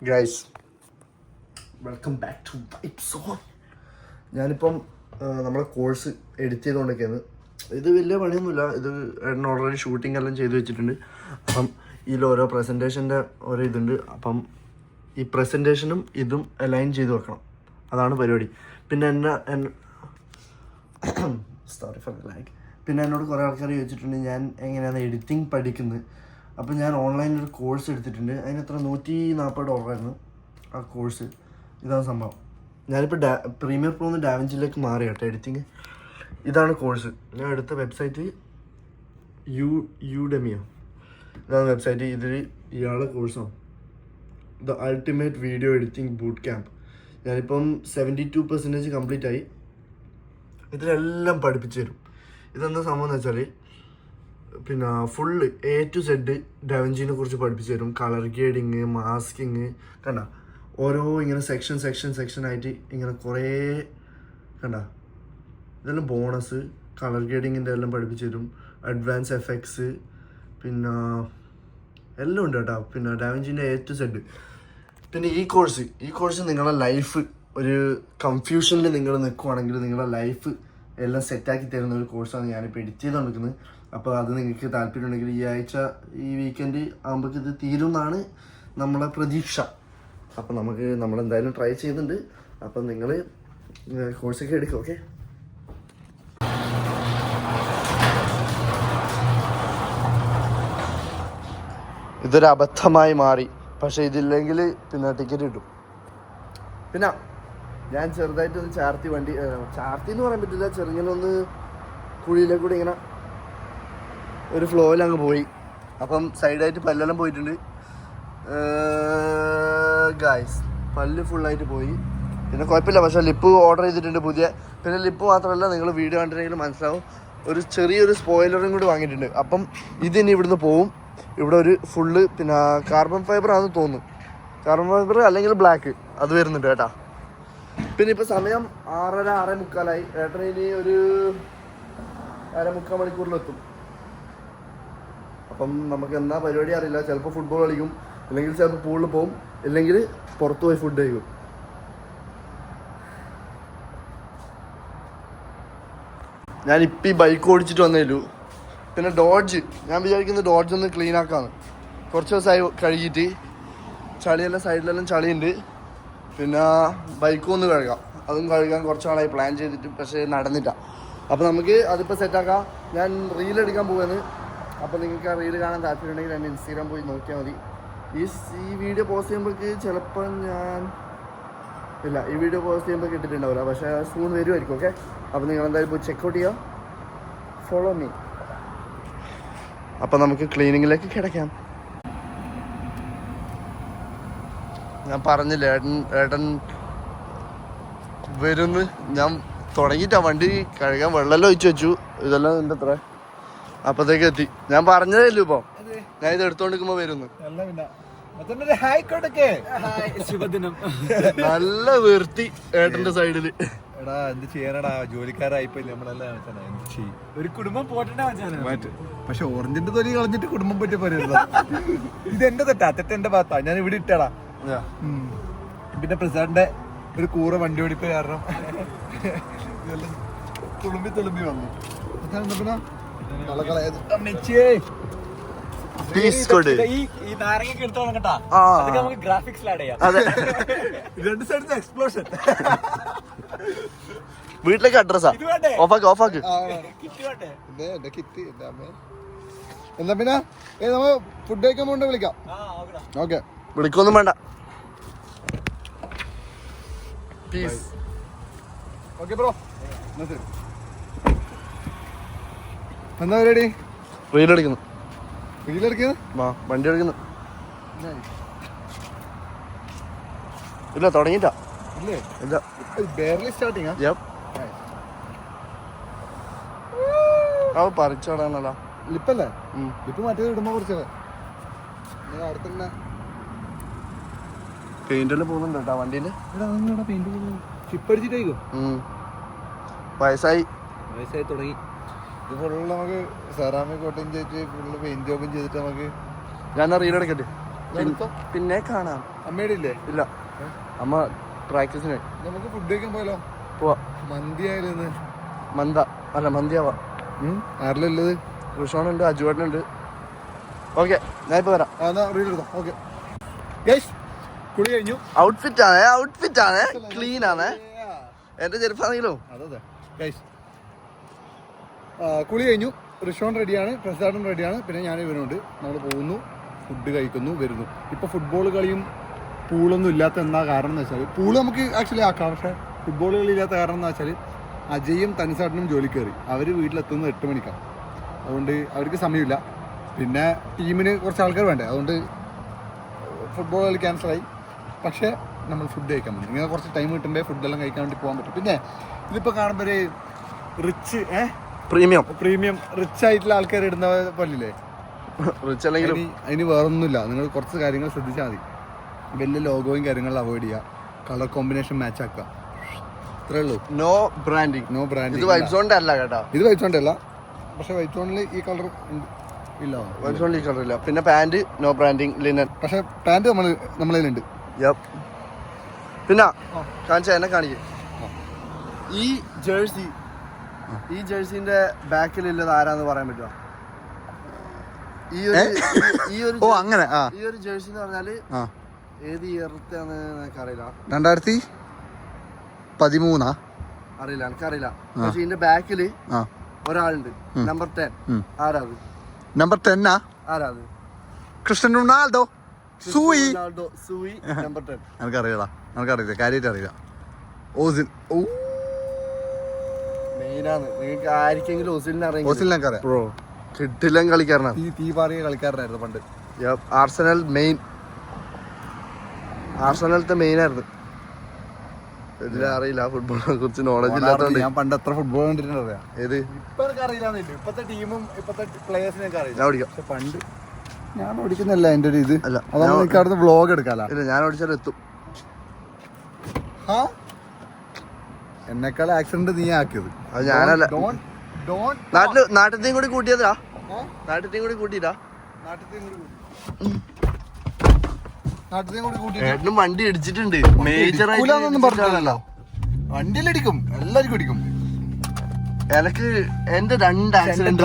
Guys welcome back to vibes on. ഞാനിപ്പം നമ്മളെ course edit ചെയ്തുകൊണ്ടൊക്കെയാണ്. ഇത് വലിയ പണിയൊന്നുമില്ല. ഇത് ഓൾറെഡി ഷൂട്ടിംഗ് എല്ലാം ചെയ്ത് വെച്ചിട്ടുണ്ട്. അപ്പം ഇതിൽ ഓരോ പ്രസൻറ്റേഷൻ്റെ ഓരോ ഇതുണ്ട്. അപ്പം ഈ പ്രസൻറ്റേഷനും ഇതും അലൈൻ ചെയ്ത് വെക്കണം. അതാണ് പരിപാടി. പിന്നെ എന്നോട് കുറേ ആൾക്കാർ ചോദിച്ചിട്ടുണ്ട് ഞാൻ എങ്ങനെയാണ് എഡിറ്റിംഗ് പഠിക്കുന്നത്. അപ്പോൾ ഞാൻ ഓൺലൈനിൽ ഒരു കോഴ്സ് എടുത്തിട്ടുണ്ട്. അതിനെത്ര $140 ആ കോഴ്സ്. ഇതാണ് സംഭവം. ഞാനിപ്പോൾ പ്രീമിയർ പ്രോന്ന് ഡാവിഞ്ചിയിലേക്ക് മാറി കേട്ടോ എഡിറ്റിങ്. ഇതാണ് കോഴ്സ്. ഞാൻ എടുത്ത വെബ്സൈറ്റ് യുഡെമിയോ. ഇതാണ് വെബ്സൈറ്റ്. ഇതിൽ ഇയാളുടെ കോഴ്സാണ് the ultimate video editing boot camp. ഞാനിപ്പം 72% കംപ്ലീറ്റ് ആയി. ഇതിലെല്ലാം പഠിപ്പിച്ചു തരും. ഇതെന്താ സംഭവം എന്ന് വെച്ചാൽ പിന്നെ ഫുള്ള് A to Z ഡാവിഞ്ചിനെ കുറിച്ച് പഠിപ്പിച്ചു തരും. കളർ ഗ്രേഡിങ്, മാസ്കിങ്, കണ്ട ഓരോ ഇങ്ങനെ സെക്ഷൻ ആയിട്ട് ഇങ്ങനെ കുറേ കണ്ട ഇതെല്ലാം ബോണസ്. കളർ ഗ്രേഡിങ്ങിൻ്റെ എല്ലാം പഠിപ്പിച്ചു തരും. അഡ്വാൻസ് എഫക്ട്സ് പിന്നെ എല്ലാം ഉണ്ട് കേട്ടോ. പിന്നെ ഡാവിഞ്ചിൻ്റെ A to Z. പിന്നെ ഈ കോഴ്സ് നിങ്ങളുടെ ലൈഫ് ഒരു കൺഫ്യൂഷനിൽ നിങ്ങൾ നിൽക്കുവാണെങ്കിൽ നിങ്ങളുടെ ലൈഫ് എല്ലാം സെറ്റാക്കി തരുന്ന ഒരു കോഴ്സാണ് ഞാനിപ്പോൾ എഡിറ്റ് ചെയ്ത് നടക്കുന്നത്. അപ്പോൾ അത് നിങ്ങൾക്ക് താല്പര്യമുണ്ടെങ്കിൽ ഈ വീക്കെൻഡ് ആകുമ്പോഴേക്ക് ഇത് തീരുമെന്നാണ് നമ്മളെ പ്രതീക്ഷ. അപ്പോൾ നമ്മളെന്തായാലും ട്രൈ ചെയ്യുന്നുണ്ട്. അപ്പം നിങ്ങൾ കോഴ്സൊക്കെ എടുക്കും. ഓക്കെ, ഇതൊരു അബദ്ധമായി മാറി. പക്ഷേ ഇതില്ലെങ്കിൽ പിന്നെ ടിക്കറ്റ് കിട്ടും. പിന്നെ ഞാൻ ചെറുതായിട്ടൊന്ന് ചാർത്തി എന്ന് പറയാൻ പറ്റില്ല, ചെറുങ്ങനൊന്ന് കുഴിയിലേക്ക് കൂടി ഇങ്ങനെ ഒരു ഫ്ലോയിൽ അങ്ങ് പോയി. അപ്പം സൈഡായിട്ട് പല്ലെല്ലാം പോയിട്ടുണ്ട് ഗായ്സ്. പല്ല് ഫുള്ളായിട്ട് പോയി. പിന്നെ കുഴപ്പമില്ല. പക്ഷേ ലിപ്പ് ഓർഡർ ചെയ്തിട്ടുണ്ട് പുതിയ. പിന്നെ ലിപ്പ് മാത്രമല്ല, നിങ്ങൾ വീഡിയോ കണ്ടിട്ടുണ്ടെങ്കിൽ മനസ്സിലാവും, ഒരു ചെറിയൊരു സ്പോയിലറും കൂടി വാങ്ങിയിട്ടുണ്ട്. അപ്പം ഇതിനി ഇവിടുന്ന് പോവും. ഇവിടെ ഒരു ഫുള്ള് പിന്നെ കാർബൺ ഫൈബർ ആണെന്ന് തോന്നുന്നു. കാർബൺ ഫൈബർ അല്ലെങ്കിൽ ബ്ലാക്ക് അത് വരുന്നുണ്ട് കേട്ടോ. പിന്നെ ഇപ്പോൾ സമയം 6:45 ഏട്ടന് ഇനി ഒരു 1.25 മണിക്കൂറിലെത്തും. അപ്പം നമുക്ക് എന്താ പരിപാടി അറിയില്ല. ചിലപ്പോൾ ഫുട്ബോൾ കളിക്കും, അല്ലെങ്കിൽ ചിലപ്പോൾ പൂളിൽ പോകും, ഇല്ലെങ്കിൽ പുറത്ത് പോയി ഫുഡ് കഴിക്കും. ഞാനിപ്പോൾ ഈ ബൈക്ക് ഓടിച്ചിട്ട് വന്നേലു. പിന്നെ ഡോഡ്ജ് ഞാൻ വിചാരിക്കുന്നത് ഡോഡ്ജ് ഒന്ന് ക്ലീൻ ആക്കാന്ന്. കുറച്ച് ദിവസമായി കഴുകിയിട്ട് ചളിയെല്ലാം സൈഡിലെല്ലാം ചളിയുണ്ട്. പിന്നെ ബൈക്കും ഒന്ന് കഴുകാം. അതും കഴുകാൻ കുറച്ച് നാളായി പ്ലാൻ ചെയ്തിട്ട്, പക്ഷേ നടന്നിട്ടാണ്. അപ്പോൾ നമുക്ക് അതിപ്പോൾ സെറ്റാക്കാം. ഞാൻ റീൽ എടുക്കാൻ പോകുന്നത്. അപ്പോൾ നിങ്ങൾക്ക് ആ റീൽ കാണാൻ താല്പര്യമുണ്ടെങ്കിൽ എൻ്റെ ഇൻസ്റ്റാഗ്രാം പോയി നോക്കിയാൽ മതി. ഈ വീഡിയോ പോസ്റ്റ് ചെയ്യുമ്പോഴേക്ക് ചിലപ്പോൾ ഈ വീഡിയോ പോസ്റ്റ് ചെയ്യുമ്പോൾ കിട്ടിയിട്ടുണ്ടാവില്ല, പക്ഷേ സൂൺ വരുമായിരിക്കും. ഓക്കെ, അപ്പോൾ നിങ്ങൾ എന്തായാലും പോയി ചെക്കൗട്ട് ചെയ്യുക. Follow me. അപ്പോൾ നമുക്ക് ക്ലീനിങ്ങിലേക്ക് കിടക്കാം. ഞാൻ പറഞ്ഞില്ല ഏട്ടൻ വരുന്ന്. ഞാൻ തുടങ്ങിയിട്ടാ വണ്ടി കഴുകാൻ വെള്ളമെല്ലാം ഒഴിച്ചു വെച്ചു. ഇതെല്ലാം എൻ്റെ അത്ര അപ്പത്തേക്ക് എത്തി. ഞാൻ പറഞ്ഞതല്ലോ ഇപ്പൊ ഞാൻ ഇത് എടുത്തോണ്ടിരിക്കുമ്പോ വരുന്നു. നല്ല വൃത്തി ഏട്ടന്റെ സൈഡില്. എടാ എന്ത് ചെയ്യാനടാ, ജോലിക്കാരായിപ്പോ നമ്മളെല്ലാം ഒരു കുടുംബം പോട്ടെ. പക്ഷെ ഓറഞ്ചിന്റെ തൊലി കളഞ്ഞിട്ട് കുടുംബം പറ്റി പറയരുത്. ഇത് എന്റെ തെറ്റെന്റെ ഭാഗത്താ. ഞാൻ ഇവിടെ ഇട്ടാടാ. പിന്നെ പ്രസാദിന്റെ ഒരു കൂറ വണ്ടി ഓടിപ്പ് കാരണം തുളുമ്പി വന്നു. വീട്ടിലേക്ക് അഡ്രസ്സാ. ഓഫാക്ക്. എന്താ പിന്നെ നമ്മ ഫുഡ് കഴിക്കാൻ പോണ്ട് വിളിക്കാം. ഓക്കെ, വിളിക്കൊന്നും വേണ്ട. പീസ്. Okay bro. എന്താ പരിപാടി? റീലെടുക്കുന്നു. വണ്ടി എടുക്കുന്നു. ഇല്ല, തുടങ്ങിട്ടാ. ഇല്ല, ബെയർലി സ്റ്റാർട്ടിങ്. പറിച്ചോടാന്നല്ല ലിപ്പല്ലേ? ലിപ്പ് മറ്റേത് ഇടുമ്പോ കുറച്ചത് അടുത്തന്നെ പെയിന്റെല്ലാം പോകുന്നുണ്ട് കേട്ടോ വണ്ടിയില്. ഷിപ്പ് അടിച്ചിട്ടേക്കും. വയസ്സായി തുടങ്ങി. ഇത് ഫുള്ള് നമുക്ക് സെറാമിക് കോട്ടിങ് ചെയ്തിട്ട് ഫുള്ള് പെയിന്റ് ജോബും ചെയ്തിട്ട് നമുക്ക് ഞാൻ റീലെടുക്കട്ടെ. പിന്നെ കാണാം. അമ്മയുടെ ഇല്ലേ? ഇല്ല, അമ്മ പ്രാക്ടീസിന്. നമുക്ക് ഫുഡ് കഴിക്കാൻ പോയാലോ? പോവാ. മന്തി ആയാലും മന്തിയാവാ. ആരിലുള്ളത്? ഋഷോണുണ്ട്, അജുവേട്ടനുണ്ട്. ഓക്കെ, ഞാൻ ഇപ്പൊ വരാം. ഓക്കെ, കുളി കഴിഞ്ഞു. ഔട്ട്ഫിറ്റ് ആണ്, ക്ലീൻ ആണ്. എന്റെ ചെരുപ്പാണെങ്കിലോ. അതെ, കുളി കഴിഞ്ഞു. റിഷോൺ റെഡിയാണ്, പ്രസാദും റെഡിയാണ്, പിന്നെ ഞാൻ ഇവനുണ്ട്. നമ്മൾ പോകുന്നു, ഫുഡ് കഴിക്കുന്നു, വരുന്നു. ഇപ്പൊ ഫുട്ബോൾ കളിയും പൂളൊന്നും ഇല്ലാത്ത എന്താ കാരണം എന്ന് വെച്ചാൽ, പൂള് നമുക്ക് ആക്ച്വലി ആക്കാം, പക്ഷെ ഫുട്ബോൾ കളി ഇല്ലാത്ത കാരണം എന്ന് വെച്ചാൽ അജയും തനിസാട്ടിനും ജോലി കയറി. അവർ വീട്ടിലെത്തുന്നത് 8 മണിക്കാണ്. അതുകൊണ്ട് അവർക്ക് സമയമില്ല. പിന്നെ ടീമിന് കുറച്ച് ആൾക്കാർ വേണ്ടേ, അതുകൊണ്ട് ഫുട്ബോൾ കളി ക്യാൻസലായി. പക്ഷേ നമ്മൾ ഫുഡ് കഴിക്കാൻ പറ്റും. ഇങ്ങനെ കുറച്ച് ടൈം കിട്ടുമ്പോൾ ഫുഡെല്ലാം കഴിക്കാൻ വേണ്ടി പോകാൻ പറ്റും. പിന്നെ ഇതിപ്പോൾ കാണുമ്പോൾ ഒരു പ്രീമിയം റിച്ച് ആയിട്ടുള്ള ആൾക്കാർ ഇടുന്ന പോലില്ലേ, റിച്ച് അല്ലെങ്കിൽ അതിന് വേറൊന്നുമില്ല. നിങ്ങൾ കുറച്ച് കാര്യങ്ങൾ ശ്രദ്ധിച്ചാൽ മതി. വലിയ ലോഗോയും കാര്യങ്ങളും അവോയ്ഡ് ചെയ്യുക, കളർ കോമ്പിനേഷൻ മാച്ച് ആക്കുക, ഇത്രേ ഉള്ളൂ. No branding. ഇത് വൈറ്റ് സോണിന്റെ അല്ല കേട്ടോ, ഇത് വൈറ്റ് സോണിന്റെ അല്ല. പക്ഷെ വൈറ്റ് സോണിൽ ഈ കളർ ഇല്ല, വൈറ്റ് സോണിൽ ഈ കളർ ഇല്ല. പിന്നെ പാന്റ് നോ ബ്രാൻഡിങ്, ലിനൻ. പക്ഷെ പാന്റ് നമ്മളതിലുണ്ട്. പിന്നെ എന്നെ കാണിക്കേ. ഈ ജേഴ്സിന്റെ ബാക്കിലുള്ളത് ആരാന്ന് പറയാൻ പറ്റുമോ? ഈ ഒരു ജേഴ്സി എന്ന് പറഞ്ഞാല് ഏത് ഇയറത്താന്ന് എനിക്കറിയില്ല. 2013 അറിയില്ല, എനിക്കറിയില്ല. പക്ഷെ ഇതിന്റെ ബാക്കില് ഒരാളുണ്ട്, നമ്പർ 10. ആരാത്? നമ്പർ 10 ആരാത്? Cristiano Ronaldo. സൂയി നമ്പർ 10. എനിക്കറിയില്ല, കാര്യമായിട്ട് അറിയില്ല. ഓസിൽ മെയിനാണ്. നിങ്ങൾക്ക് ആർക്കെങ്കിലും ഓസിലിനെ അറിയാം? ഓസിലിനറിയാം ബ്രോ, കിട്ടില്ല കളിക്കാരനാണ്. തീ പാറിയ കളിക്കാരനായിരുന്നു പണ്ട്. ആർസണലത്തെ മെയിൻ ആയിരുന്നു. ഇതിൽ അറിയില്ല, ഫുട്ബോളിനെ കുറിച്ച് നോളജ് ഇല്ലാത്തതുകൊണ്ട്. ഞാൻ പണ്ട് എത്ര ഫുട്ബോൾ കണ്ടിട്ടുണ്ട് അറിയാം. ഏത് ഇപ്പൊ എനിക്ക് അറിയില്ല, ഇപ്പത്തെ ടീമും ഇപ്പത്തെ പ്ലേയേഴ്സിനെ അറിയില്ല. ഞാൻ ഓടിക്കാം. പക്ഷെ പണ്ട് ഞാൻ ഓടിക്കുന്നില്ല. എന്റെ ഒരു ഇത് അല്ല, അതാണ് എനിക്ക് അവിടുന്ന് വ്ളോഗ് എടുക്കാലോ. ഇല്ല, ഞാൻ ഓടിച്ചാലും എത്തും. എന്നെക്കാൾ ആക്സിഡന്റ് നീ ആക്കിയത്. അത് ഞാനല്ല, നാട്ടിലത്തെയും കൂടി കൂട്ടിയതാ. നാട്ടിലത്തെയും കൂടി കൂട്ടിയിട്ടാ. ഏട്ടനും വണ്ടി ഇടിച്ചിട്ടുണ്ട്. മേജറായിട്ടൊന്നും പറഞ്ഞല്ലോ. വണ്ടിയിലടിക്കും, എല്ലാവർക്കും അടിക്കും. എനിക്ക് എന്റെ 2 ആക്സിഡന്റ്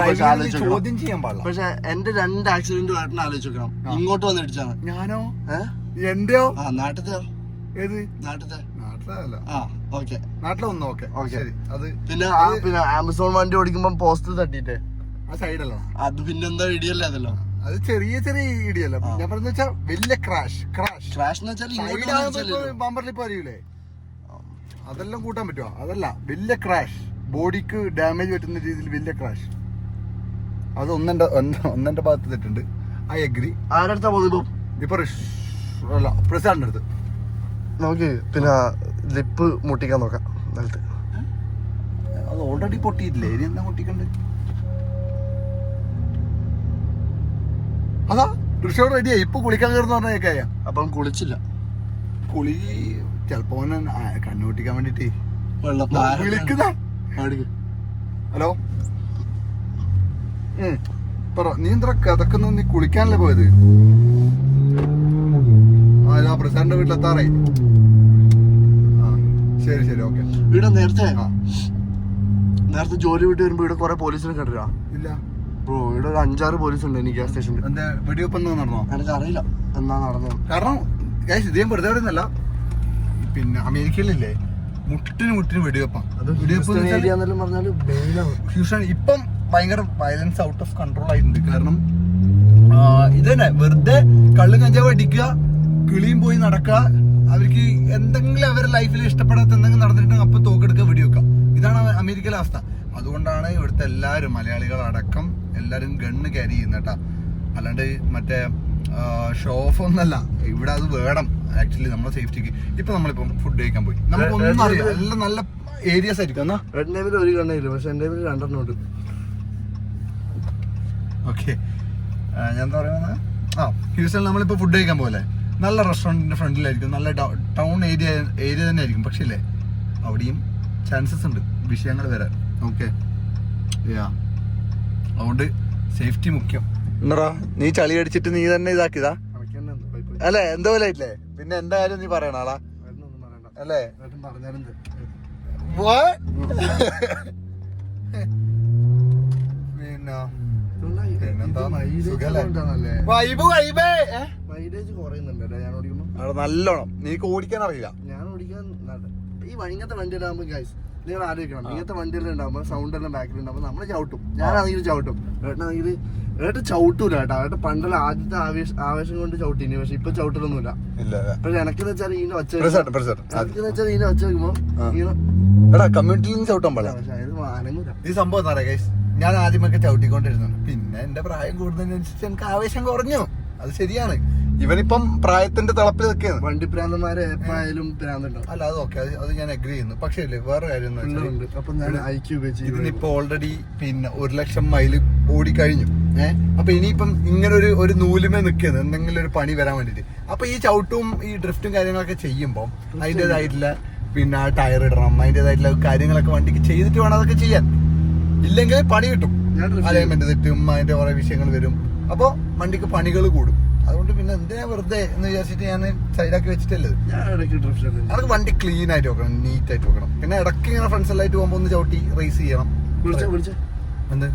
ചോദ്യം ചെയ്യാൻ പാടില്ല. പക്ഷെ എന്റെ 2 ആക്സിഡന്റ് ഏട്ടനെ ആലോചിച്ച് നോക്കണം. ഇങ്ങോട്ട് വന്ന് ഇടിച്ചാണ്. ഞാനോ? എന്റെയോ? നാട്ടിലത്തെ. ഏത് നാട്ടിലത്തെ? നാട്ടിലല്ല. ഓക്കെ, നാട്ടിലൊന്നും. ഓക്കെ, ശരി. അത് പിന്നെ ആമസോൺ വണ്ടി ഓടിക്കുമ്പോ പോസ്റ്റ് തട്ടിട്ടേ ആ സൈഡല്ലോ. അത് പിന്നെന്താ ഇടിയല്ലേ? അതല്ലോ, അത് ചെറിയ ഇടിയല്ല. ഞാൻ പറഞ്ഞ വെച്ചാ വലിയ ക്രാഷ് എന്ന് വെച്ചാൽ ബമ്പറിൽ ഇപ്പൊ അറിയൂലേ, അതെല്ലാം കൂട്ടാൻ പറ്റുമോ? അതല്ല, വലിയ ക്രാഷ്, ബോഡിക്ക് ഡാമേജ് പറ്റുന്ന രീതിയിൽ വലിയ ക്രാഷ്. അത് ഒന്നെന്റെ ഭാഗത്ത് തെറ്റുണ്ട്. I agree. ആരടുത്താ പോകുന്നത് ഇപ്പൊ? അല്ല, പ്രസാദിന്റെ അടുത്ത്. നമുക്ക് പിന്നെ ലിപ്പ് മുട്ടിക്കാൻ നോക്കാം. നിലത്ത് അത് ഓൾറെഡി പൊട്ടിയിട്ടില്ലേ? ഇനി എന്താ പൊട്ടിക്കണ്ട്? അതാ റിഷോർ റെഡിയായി. ഇപ്പൊ കുളിക്കാൻ കയറുന്ന പറഞ്ഞ. അപ്പം കുളിച്ചില്ല. കുളി ചെലപ്പോ കണ്ണുപൊട്ടിക്കാൻ വേണ്ടിട്ടേ വിളിക്കുന്ന. ഹലോ, പറ. നീ എന്താ കഥക്കുന്നു? നീ കുളിക്കാനല്ലേ പോയത്? ആ, പ്രസാദിന്റെ വീട്ടിലെത്താറായി. ശരി, ഓക്കെ. ഇവിടെ നേരത്തെ ജോലി വിട്ട് വരുമ്പോ ഇവിടെ കുറെ പോലീസിനെ കണ്ടില്ല? ഇല്ല ബ്രോ, ഇവിടെ ഒരു 5-6 പോലീസ് ഉണ്ട് എനിക്ക് ഗ്യാസ് സ്റ്റേഷനിൽ. എന്താ വെടിവെപ്പ് നടന്നോ? എനിക്ക് അറിയില്ല എന്നാ നടന്നത്. കാരണം ഇദ്ദേഹം വെറുതെ പറയുന്നല്ല. പിന്നെ അമേരിക്കയിലില്ലേ മുട്ടിന് വെടിവെപ്പാണ്. ഇപ്പം ഭയങ്കര വയലൻസ് ഔട്ട് ഓഫ് കൺട്രോൾ ആയിട്ടുണ്ട്. കാരണം ഇതന്നെ വെറുതെ കള്ള് കഞ്ചാവ് അടിക്കുക, കിളിയും പോയി നടക്കുക. അവർക്ക് എന്തെങ്കിലും അവരുടെ ലൈഫിൽ ഇഷ്ടപ്പെടാത്ത എന്തെങ്കിലും നടന്നിട്ടുണ്ടെങ്കിൽ അപ്പൊ തോക്കെടുക്കുക, വെടിവെക്കുക. ഇതാണ് അമേരിക്കയിലെ അവസ്ഥ. അതുകൊണ്ടാണ് ഇവിടുത്തെ എല്ലാവരും, മലയാളികളടക്കം എല്ലാവരും ഗണ്ണ് ക്യാരി ചെയ്യുന്ന കേട്ടാ. അല്ലാണ്ട് മറ്റേ ഷോ ഓഫ് ഒന്നല്ല. ഇവിടെ അത് വേണം ആക്ച്വലി നമ്മുടെ സേഫ്റ്റിക്ക്. ഇപ്പൊ നമ്മളിപ്പം ഫുഡ് കഴിക്കാൻ പോയി, നമുക്കൊന്നും അറിയാം. എല്ലാം നല്ല ഏരിയസ് ആയിരിക്കും. എന്നാ ഒരു കണ്ണയില്ല, പക്ഷെ എന്റെ 2 ഉണ്ട്. ഓക്കെ, ഞാൻ എന്താ പറയുന്നത്, ഹ്യൂസ്റ്റണിൽ നമ്മളിപ്പോ ഫുഡ് കഴിക്കാൻ പോലെ നല്ല റെസ്റ്റോറൻറ്റിന്റെ ഫ്രണ്ടിലായിരിക്കും, നല്ല ടൗൺ ഏരിയ തന്നെ ആയിരിക്കും. പക്ഷേ ഇല്ലേ, അവിടെയും ചാൻസസ് ഉണ്ട് വിഷയങ്ങൾ വരാൻ. ഓക്കെ, അതുകൊണ്ട് സേഫ്റ്റി മുഖ്യം. എന്താ നീ ചളി അടിച്ചിട്ട് നീ തന്നെ ഇതാക്കിയതാ? അല്ലേ എന്തോ പോലെ ആയിട്ടില്ലേ? പിന്നെ എന്താ കാര്യം നീ പറയണ ആളാ അല്ലേ? നല്ലോണം നീക്ക് ഓടിക്കാൻ അറിയില്ല. ഞാൻ ഓടിക്കാൻ ഈ ഇങ്ങനത്തെ വണ്ടിയിലാകുമ്പോ ഗൈസ് നിങ്ങൾ ആലോചിക്കണം, ഇങ്ങനത്തെ വണ്ടിയെല്ലാം ഉണ്ടാകുമ്പോൾ സൗണ്ട് എല്ലാം ബാക്കിൽ ഉണ്ടാകുമ്പോൾ നമ്മൾ ചവിട്ടും. ഞാനാണെങ്കിൽ ചവിട്ടും, ഏട്ടനാണെങ്കിൽ ഏട്ടൻ ചവിട്ടൂല കേട്ടോ. ഏട്ടൻ പണ്ടുള്ള ആദ്യത്തെ ആവേശം കൊണ്ട് ചവിട്ടിനി, പക്ഷെ ഇപ്പൊ ചവിട്ടലൊന്നുമില്ല. പക്ഷെ എനക്കെന്ന് വെച്ചാൽ ഇതിനെ ഒച്ച വെക്കുമ്പോ കമ്മ്യൂണിറ്റിയിൽ ചവിട്ടാൻ പാടില്ല. പക്ഷെ അത് അനങ്ങൂല. ഈ സംഭവം എന്താ പറയാ ഗൈസ്, ഞാൻ ആദ്യമൊക്കെ ചവിട്ടിക്കൊണ്ടിരുന്നുണ്ട്. പിന്നെ എന്റെ പ്രായം കൂടുന്നതിനനുസരിച്ച് എനിക്ക് ആവേശം കുറഞ്ഞു. അത് ശരിയാണ്. ഇവനിപ്പം പ്രായത്തിന്റെ തിളപ്പിൽ നിൽക്കുകയാണ്. വണ്ടി പ്രാന്തന്മാരെ എപ്പായാലും പ്രാന്തുണ്ടാവും. അല്ല അത് ഓക്കെ, അത് ഞാൻ അഗ്രി ചെയ്യുന്നു. പക്ഷേ വേറെ കാര്യം ഇതിനിപ്പോ ഓൾറെഡി പിന്നെ 1,00,000 മൈല് ഓടിക്കഴിഞ്ഞു. അപ്പൊ ഇനിയിപ്പം ഇങ്ങനെ ഒരു നൂലുമേ നിൽക്കുന്നത് എന്തെങ്കിലും ഒരു പണി വരാൻ വേണ്ടിട്ട്. അപ്പൊ ഈ ചവിട്ടും ഈ ഡ്രിഫ്റ്റും കാര്യങ്ങളൊക്കെ ചെയ്യുമ്പോൾ അതിൻ്റെതായിട്ടുള്ള പിന്നെ ടയർ ഇടണം, അതിൻ്റെതായിട്ടുള്ള കാര്യങ്ങളൊക്കെ വണ്ടിക്ക് ചെയ്തിട്ട് വേണം അതൊക്കെ ചെയ്യാൻ. ഇല്ലെങ്കിൽ പണി കിട്ടും, അലൈൻമെന്റ് തെറ്റും, അതിന്റെ കുറെ വിഷയങ്ങൾ വരും. അപ്പൊ വണ്ടിക്ക് പണികൾ കൂടും. അതുകൊണ്ട് പിന്നെ എന്തിനാ വെറുതെ എന്ന് വിചാരിച്ചിട്ട് ഞാൻ സൈഡാക്കി വെച്ചിട്ടല്ലേ. അതൊക്കെ വണ്ടി ക്ലീൻ ആയിട്ട് വെക്കണം, നീറ്റ് ആയിട്ട് വെക്കണം. പിന്നെ ഇടയ്ക്ക് ഇങ്ങനെ ഫ്രണ്ട്സ് എല്ലാം ആയിട്ട് പോകുമ്പോൾ ഒന്ന് ചവിട്ടി റേസ് ചെയ്യണം. എന്ത്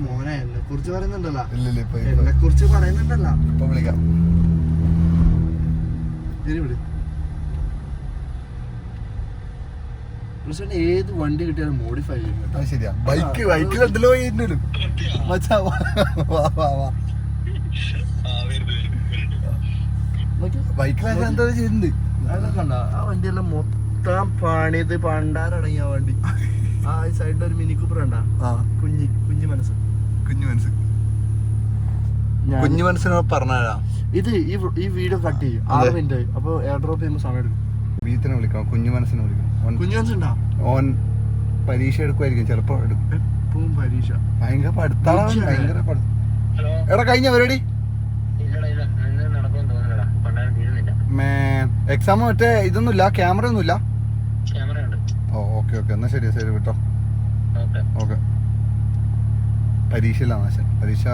മോനെ എന്നെ കുറിച്ച് പറയുന്നുണ്ടല്ലോ, ഇല്ലല്ലേ എന്നെ കുറിച്ച് പറയുന്നുണ്ടല്ലോ. ഇപ്പൊ വിളിക്കാം. ഏത് വണ്ടി കിട്ടിയാലും മോഡിഫൈ ചെയ്യും. ശരിയാ, ബൈക്കിൽ എന്തെല്ലോ ചെയ്യുന്നല്ലോ. ബൈക്കിലാണ് എന്തോ ചെയ്യുന്നുണ്ട്. അതൊക്കെ ഉണ്ടോ? ആ വണ്ടിയെല്ലാം മൊത്തം പണിത് പണ്ടാരടങ്ങിയ വണ്ടി. ആ സൈഡിൽ ഒരു മിനി കൂപ്പർ ഉണ്ടാ, കുഞ്ഞു മനസ്സ് പറഞ്ഞാ ഇത് ഈ വീഡിയോ കട്ട് ചെയ്യും 6 മിനിറ്റ്. അപ്പൊ എയർ ഡ്രോപ്പ് ചെയ്യുമ്പോൾ സമയം എടുക്കും. വീത്തിനെ വിളിക്കണം, കുഞ്ഞു മനസ്സിനെ വിളിക്കണം. കുഞ്ഞു മനസ്സുണ്ടാ, ഓൻ പരീക്ഷ എടുക്കുമായിരിക്കും, ചിലപ്പോ എടുക്കും. എപ്പോഴും പരീക്ഷ ഭയങ്കര പഠിത്താണ്, ഭയങ്കര എടാ കഴിഞ്ഞ പരിപാടി എക്സാം മറ്റേ ഇതൊന്നുമില്ല, ക്യാമറ ഒന്നുമില്ല. ഓ ഓക്കെ എന്നാ ശരി വിട്ടോ. ഓക്കെ പരീക്ഷയിലാണ് ആശാൻ. പരീക്ഷ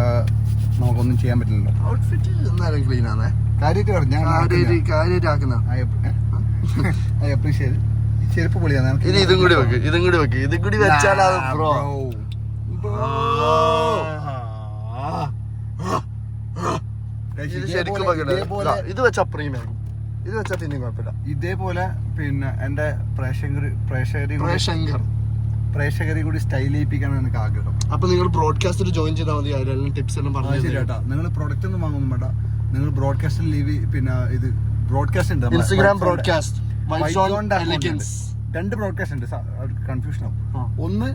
നമുക്കൊന്നും ചെയ്യാൻ പറ്റില്ലല്ലോ. ഔട്ട്ഫിറ്റ് എന്നാലും ക്ലീൻ ആണ്, കാര്യമായിട്ട് പറഞ്ഞു. കാര്യമായിട്ടാക്കുന്ന ചെരുപ്പ് പൊളിയാണ്. ഇനി ഇതും കൂടി വെച്ചാൽ ഇത് വെച്ചാ പ്രീമിയം, ഇത് വെച്ചാ പിന്നെയും കുഴപ്പമില്ല. ഇതേപോലെ പിന്നെ എന്റെ പ്രേക്ഷകരെ കൂടി സ്റ്റൈൽ ചെയ്യിപ്പിക്കണം എനിക്ക് ആഗ്രഹം. അപ്പൊ നിങ്ങൾ ബ്രോഡ്കാസ്റ്റിൽ ജോയിൻ ചെയ്താൽ മതി, അതിലെല്ലാം ടിപ്സ് എല്ലാം പറഞ്ഞു. ശരിയാട്ടാ, നിങ്ങൾ പ്രൊഡക്റ്റ് ഒന്നും വാങ്ങുന്നു വേണ്ട, നിങ്ങൾ ബ്രോഡ്കാസ്റ്റിൽ ലീവ് പിന്നെ ഇത് ബ്രോഡ്കാസ്റ്റ് ഉണ്ട്, ഇൻസ്റ്റഗ്രാം ബ്രോഡ്കാസ്റ്റ്, 2 ബ്രോഡ്കാസ്റ്റ് ഉണ്ട്. കൺഫ്യൂഷൻ ആവും. ഒന്ന്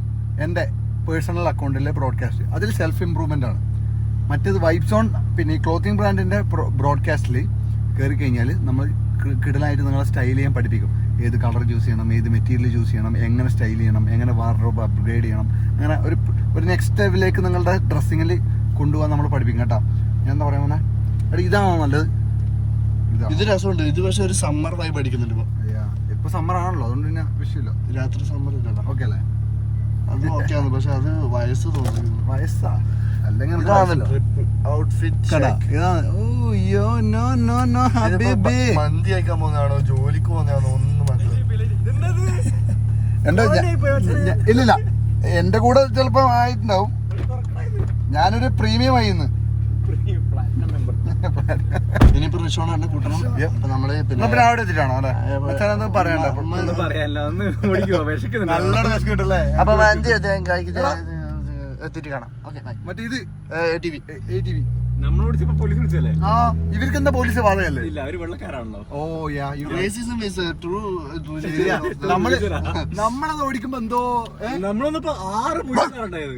എന്റെ പേഴ്സണൽ അക്കൗണ്ടിലെ ബ്രോഡ്കാസ്റ്റ്, അതിൽ സെൽഫ് ഇംപ്രൂവ്മെന്റ് ആണ്. മറ്റേത് വൈബ്സ് ഓൺ പിന്നെ ഈ ക്ലോത്തിങ് ബ്രാൻഡിന്റെ ബ്രോഡ്കാസ്റ്റിൽ കയറി കഴിഞ്ഞാൽ നമ്മൾ കിടലായിട്ട് നിങ്ങളെ സ്റ്റൈൽ ചെയ്യാൻ പഠിപ്പിക്കും. ഏത് കളർ ചൂസ് ചെയ്യണം, ഏത് മെറ്റീരിയൽ ചൂസ് ചെയ്യണം, എങ്ങനെ സ്റ്റൈൽ ചെയ്യണം, എങ്ങനെ വാർഡ്രോബ് അപ്ഗ്രേഡ് ചെയ്യണം, അങ്ങനെ ഒരു നെക്സ്റ്റ് ലെവലിലേക്ക് നിങ്ങളുടെ ഡ്രസ്സിങ്ങിൽ കൊണ്ടുപോകാൻ നമ്മൾ പഠിപ്പിക്കും കേട്ടോ. ഞാൻ എന്താ പറയാ മോനെ, ഇതാണോ നല്ലത്? ഇത് രസമുണ്ട്. ഇത് പക്ഷെ ഒരു സമ്മർ വൈബ് അടിക്കുന്നുണ്ട് ഇപ്പൊ സമ്മർ ആണല്ലോ, അതുകൊണ്ട് പിന്നെ വിഷയമില്ല. രാത്രി സമ്മർ ഇല്ലല്ലോ. ഓക്കെ അല്ലേ? അത് ഓക്കെയാണ്, പക്ഷെ അത് വയസ്സ് തോന്നുന്നു. വയസ്സാ അല്ലെങ്കിൽ മന്തി കഴിക്കാൻ പോകുന്നതാണോ ജോലിക്ക് പോകുന്നതാണോ ഒന്നും ഇല്ലില്ല. എന്റെ കൂടെ ചിലപ്പോ ആയിട്ടുണ്ടാവും. ഞാനൊരു പ്രീമിയം ആയിന്ന്. ഇനിയിപ്പോ റിഷോണ കൂട്ടണം. നമ്മള് പിന്നെ അവിടെ എത്തിട്ടാണോ അല്ലേ പറയണ്ട? അപ്പൊ മന്തി എത്തിട്ട് കാണാം. മറ്റേ ഇത് ഇവർക്ക് എന്താ പോലീസ് ബാധകല്ലേ? ഓ നമ്മളത് ഓടിക്കുമ്പോ എന്തോ നമ്മളൊന്നിപ്പോ 6 പോലീസുകാരുണ്ടായത്.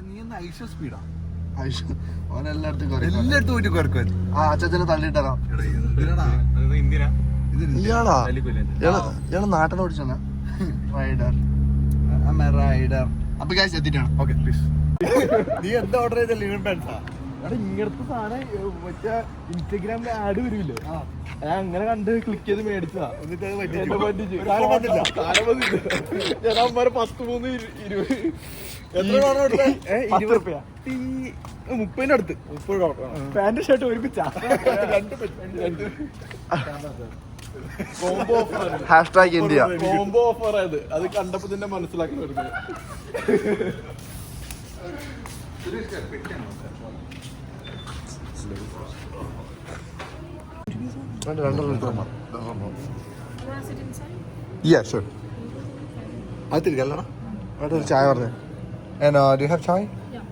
നീ എന്നാ ഐഷ സ്പീഡാ? എല്ലായിടത്തും എല്ലായിടത്തും പോയിട്ട് കുറക്കും. അച്ഛനെ തള്ളിയിട്ടാ ഇയാള് നാട്ടിൽ ഓടിച്ചാ റൈഡർ. അപ്പൊ ഗൈസ് എത്തിട്ടാണ്. Okay please. നീ എന്താ ഓർഡർ ചെയ്ത? ഇങ്ങനത്തെ സാധനം മറ്റേ ഇൻസ്റ്റഗ്രാമിൽ ആഡ് വരുമല്ലോ, ഞാൻ അങ്ങനെ കണ്ട് ക്ലിക്ക് ചെയ്ത് മേടിച്ചതാ. എന്നിട്ട് അത് എന്നെ പറ്റിച്ചു. സാധനം വന്നില്ല. സാധനം വന്നില്ല. ഞാൻ അമ്മ 13 20 എത്ര ഡോളർ കൊടുത്തേ? 20 റുപ്യ 30 അടുത്ത്. 30 ഡോളർ. പാന്റ് ഷർട്ട് ഒരുമിച്ചാ. Combo offer. #India. Combo offer ആയത്. അത് കണ്ടപ്പോ തന്നെ മനസ്സിലാക്കി വരുന്നത്. അത് തിരികല്ലടാ. ഒരു ചായ പറഞ്ഞേ. And do you have chai? Yeah.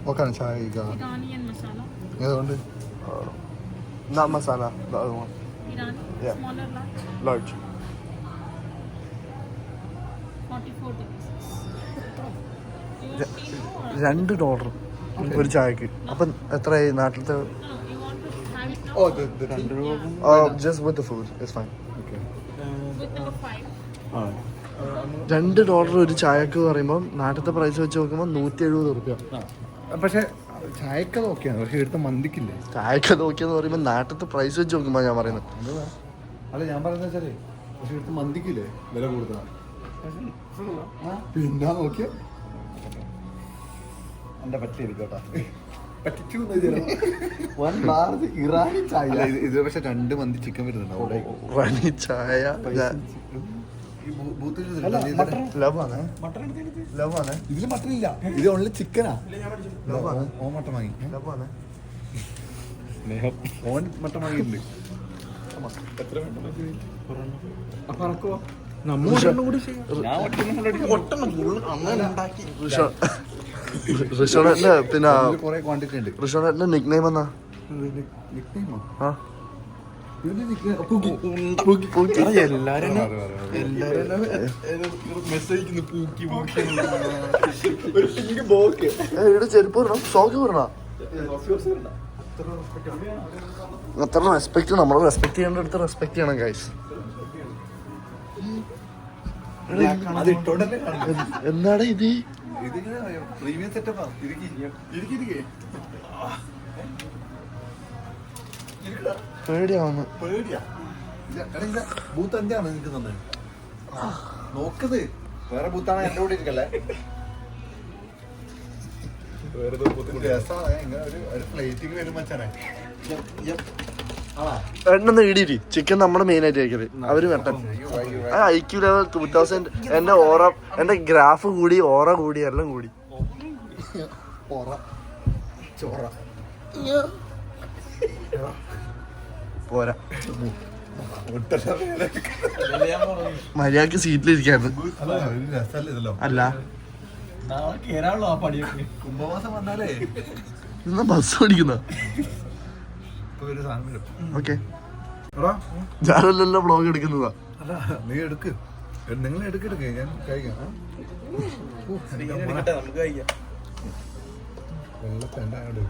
What kind of chai you got? Irani and masala. ഏതുകൊണ്ട്? Not masala, the other one. Irani, Yeah. smaller large, Large. 44 dirhams. You want tea or? $2 ഒരു ചായക്ക്. അപ്പം എത്രയായി നാട്ടിലത്തെ? No, you want to have it now? Oh, the tea. Just with the food, it's fine. Okay. With number 5. $2 ഒരു ചായക്ക് പറയുമ്പോൾ നാട്ടിലത്തെ price വെച്ച് നോക്കുമ്പോൾ 170 റുപ്യ. പക്ഷെ ചായക്ക് നോക്കിയാണ്, പക്ഷെ എടുത്ത മന്തിക്കില്ലേ? ചായക്ക് നോക്കിയെന്ന് പറയുമ്പോൾ നാട്ടിലത്തെ പ്രൈസ് വെച്ച് നോക്കുമ്പോൾ ഞാൻ പറയുന്നത്. അല്ല ഞാൻ പറയുന്നത് വെച്ചാലേ, പക്ഷെ എടുത്ത മന്തിക്കില്ലേ വില കൂടുതലാണ്. പിന്നെ നോക്കിയ എന്റെ പറ്റിയിരിക്കോട്ടാ, പറ്റിച്ചു ഇറാനി ചായ. ഇത് പക്ഷെ 2 മന്തി ചിക്കൻ വരുന്നുണ്ടാവും. റാണി ചായ ലവാണ്. ലവാണ്. ഇതില് മട്ടൻ ഇല്ല, ഇത് ഓൺലി ചിക്കനാ. ഓൻ മട്ടൻ വാങ്ങി, ലവാണ്. ഓൻ മട്ടൻ വാങ്ങിയിട്ടുണ്ട്. റിഷോണന്റെ പിന്നെ കുറെ ക്വാണ്ടിറ്റി ഉണ്ട്. റിഷോണന്റെ നിക് നെയിം എന്നാ? ആ ഇവിടെ ചെരുപ്പ് വരണം, സോക്ക് വരണം. അത്ര റെസ്പെക്ട്, നമ്മൾ റെസ്പെക്ട് ചെയ്യേണ്ട അടുത്ത് റെസ്പെക്ട് ചെയ്യണം ഗൈസ്. എന്താണ് ഇത്? പ്രീമിയം സെറ്റപ്പാ. പേടിയാവുന്നു. ബൂത്ത് 5 ആണ് നിനക്ക് തന്നെ. നോക്കത് വേറെ ബൂത്താണ്, എന്റെ കൂടെ ഇരിക്കല്ലേ. എണ്ണ ഇടിയിരി. ചിക്കൻ നമ്മുടെ മെയിൻ ആയിട്ട് കഴിക്കല്. അവര് വെട്ടൻ IQ ലെവൽ 2000. എന്റെ ഓറ, എന്റെ ഗ്രാഫ് കൂടി, ഓറ കൂടി, എല്ലാം കൂടി. പോരാ, മര്യാദക്ക് സീറ്റിലിരിക്കായിരുന്നു. അല്ല കുംഭമാസം വന്നാലേ ഇന്ന് ബസ് ഓടിക്കുന്ന. ഓക്കെ, ഞാനല്ലല്ലോ വ്ളോഗ് എടുക്കുന്നതാ. അല്ല നീ എടുക്ക്, നിങ്ങൾ എടുക്കെടുക്ക്, ഞാൻ കഴിക്കാം. വെള്ളത്തേണ്ടായോണ്ട്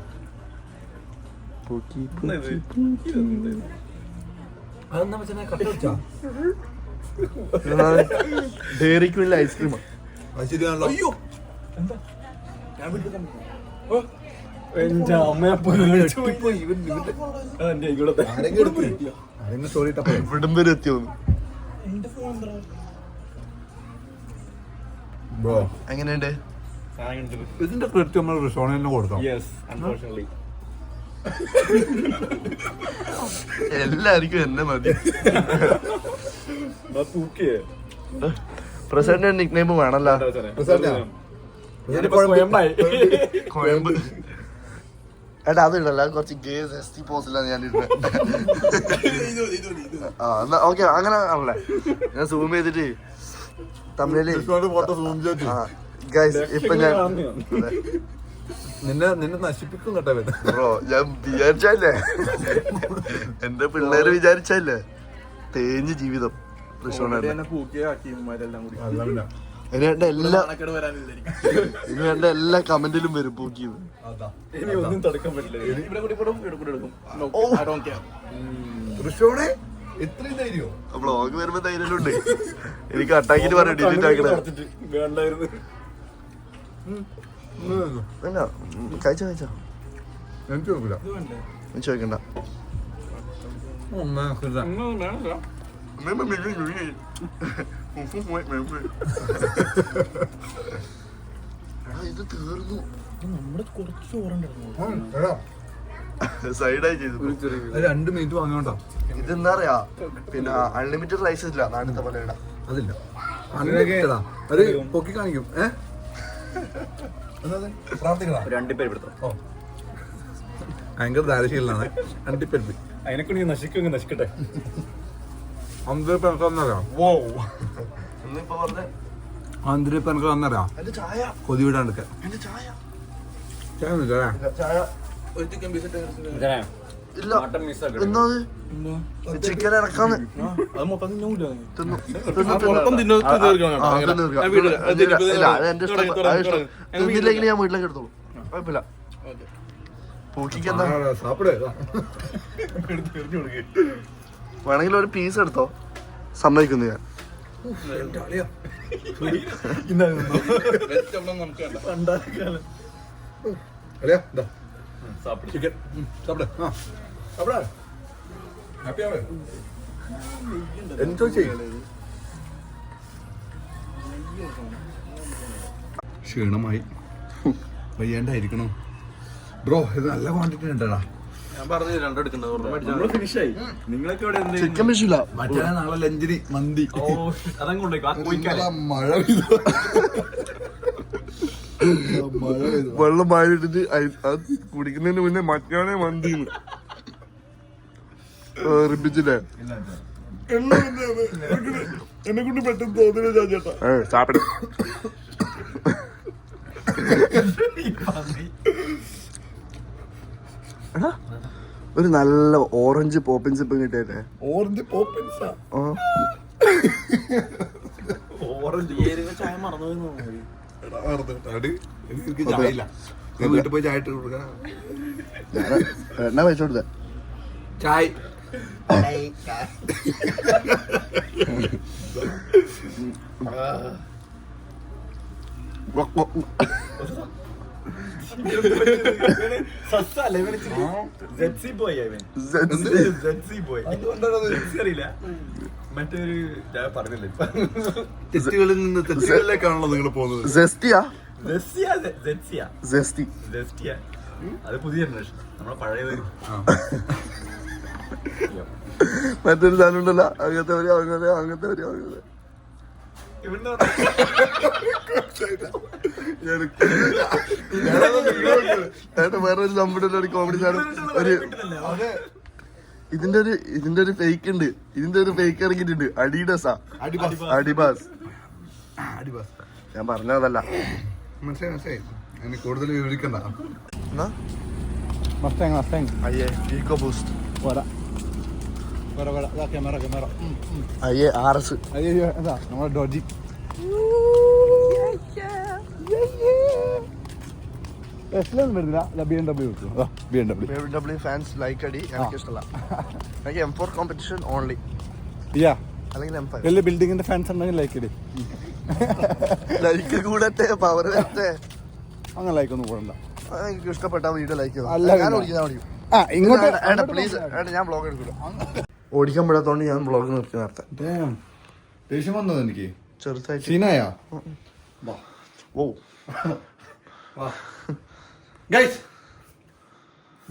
അതെന്താ വെച്ചാ കട്ട വെച്ചാ ഡയറിക്ക് വലിയ ഐസ്ക്രീമാ. ശരിയാണല്ലോ. അയ്യോ ഇവിടം വരെ എത്തിയോന്നു. എങ്ങനെയുണ്ട്? ഇതിന്റെ ക്രെഡിറ്റ് നമ്മൾ റിസോർട്ടിന് കൊടുക്കാം. എല്ലാവർക്കും എന്നെ മതി. പ്രസിഡന്റ് നിക് നെയിം വേണല്ലോ. കോയമ്പ്. എടാ അത് ഇടല്ല, കുറച്ച് ഗേസ് ST പോസിലാണ് ഞാൻ ഇടുന്നത്. ഓക്കെ, അങ്ങനെ ആണല്ലേ. ഞാൻ സൂം ചെയ്തിട്ട് തമിഴില് ഗൈസ് ഇപ്പൊ ഞാൻ നിന്നെ നശിപ്പിക്കും കേട്ടോ ബ്രോ. ഞാൻ വിചാരിച്ചല്ലേ, എന്റെ പിള്ളേര് വിചാരിച്ചല്ലേ തേഞ്ഞ് ജീവിതം. ഇനി എന്റെ എല്ലാ കമന്റിലും വരും പൂക്കിയത്. വ്ളോഗ് വരുമ്പോ ധൈര്യമുണ്ട്. എനിക്ക് അട്ടാക്കിട്ട് പറയാം ഡിലീറ്റ് ആക്കണേ. അല്ല കഴിച്ചോ ചോദിക്കണ്ട. ഇത് തീർന്നു. നമ്മുടെ കുറച്ച് ചോറുണ്ടായിരുന്നു. സൈഡായി ചെയ്തു. 2 മിനിറ്റ് വാങ്ങോണ്ടോ. ഇതെന്താ പറയാ, പിന്നെ അൺലിമിറ്റഡ് റൈസ് ഇല്ല നാട്ടിലത്തെ പോലെ ഇവിടെ. അതില്ല, അൺലിമിറ്റഡാ. അത് പൊക്കി കാണിക്കും. പ്രാർത്ഥിക്കടാ. 2 പേര് എടുത്തോ. ഓ, ഭയങ്കര ദാരിശീലാണ്. 2 പേര് അതിനൊക്കെ നീ നശിക്കുമെങ്കിൽ നശിക്കട്ടെ. 50 പേർക്ക് വന്നറിയാം. ഇന്നിപ്പോ പറഞ്ഞ 50 പേർക്ക് വന്നറിയാം. എന്റെ ചായ, കൊതി വിടാണ്ട് എന്റെ ചായ, ചായ ചായ ഇല്ല. എന്നാ ചിക്കൻ ഇറക്കാന്ന് അത് മൊത്തം തിന്നൂല. തിന്നു. മൊത്തം ഇല്ല, അത് എന്റെ ഇഷ്ടം. തിന്നില്ലെങ്കിൽ ഞാൻ വീട്ടിലേക്ക് എടുത്തോളൂ, കുഴപ്പമില്ല. പൂക്കിക്ക് എന്താ വേണമെങ്കിൽ ഒരു പീസ് എടുത്തോ, സമ്മതിക്കുന്നു ഞാൻ. എൻജോയ് ചെയ്യും. ക്ഷീണമായി വയ്യാണ്ടായിരിക്കണം ബ്രോ. ഇത് നല്ല ക്വാണ്ടിറ്റി ഉണ്ടടാ. ഞാൻ പറഞ്ഞു 2 എടുക്കണ്ട. ഫിനിഷായി. നിങ്ങളൊക്കെ ഇവിടെ എന്ത് ചിക്കൻ പീസില്ല. മറ്റേ നാളെ ലഞ്ചിന് മന്തി. അതങ്ങ് കൊണ്ടുപോയി മഴ വെള്ളം വായിലിട്ടിട്ട് അത് കുടിക്കുന്നതിന് മുന്നേ മറ്റാണെ മന്തിന്ന് റിപ്പിച്ചില്ലേ. എന്നെ കൊണ്ട് പെട്ടെന്ന് തോന്നില്ല ചേട്ടാ. സാപ്പിട ഒരു നല്ല ഓറഞ്ച് പോപ്പിൻസ് ഇപ്പം കിട്ടിയേ. ഓറഞ്ച് പോപ്പിൻസാ. ചായ മറന്നു. എനിക്ക് ചായയില്ല. വീട്ടിൽ പോയി ചായ ഇട്ട് കൊടുക്കാം. എന്നാ പൈസ കൊടുത്തേ ചായ മറ്റൊരു പറഞ്ഞില്ലേ തെറ്റുകളിൽ നിന്ന് തെറ്റുകളിലേക്കാണല്ലോ നിങ്ങൾ പോകുന്നത്. സെസ്റ്റിയാ അത് പുതിയ ജനറേഷൻ. നമ്മളെ പഴയത് മറ്റൊരു സാധനം ഉണ്ടല്ലോ, അങ്ങനത്തെ വരും അങ്ങനത്തെ വരും അങ്ങനത്തെ. വേറൊരു സംഭവം കോമഡി സാധനം. ഇതിന്റെ ഒരു ഫേക്ക് ഉണ്ട്. ഇതിന്റെ ഒരു ഫേക്ക് ഇറങ്ങിയിട്ടുണ്ട്. അഡിഡാസാ, അഡിബാസ്. ഞാൻ പറഞ്ഞതല്ല. മനസ്സിലായി. അതിന് കൂടുതൽ വിവരിക്കണ്ട. അയ്യേ ഈക്കോ ബൂസ്റ്റ്, അയ്യേ RS. നമ്മളെ ഡോജി BMW ഫാൻസ് ലൈക്ക് അടി. എനിക്ക് ഇഷ്ടമല്ല. എനിക്ക് M4 കോമ്പറ്റീഷൻ ഓൺലി, അല്ലെങ്കിൽ M5. ബിൽഡിങ്ങിന്റെ ഫാൻസ് ഉണ്ടെങ്കിൽ ലൈക്ക് ഇടി. ലൈക്ക് കൂടട്ടെ, പവർ വരട്ടെ. അങ്ങനെ ലൈക്ക് ഒന്നും കൂടണ്ട. എനിക്ക് ഇഷ്ടപ്പെട്ട വീഡിയോ ലൈക്ക് ചെയ്തു. അല്ല, ഞാൻ ഓടിക്കാം. പ്ലീസ്, ഞാൻ ബ്ലോഗ് എടുക്കില്ല. ഓടിക്കാൻ പെടാത്തോണ്ട് ഞാൻ ബ്ലോഗ് നിർത്തി നേരത്തെ. ദേഷ്യം വന്നത് എനിക്ക് ചെറുതായിട്ട്. സീനായാ? ഓ ഗൈസ്,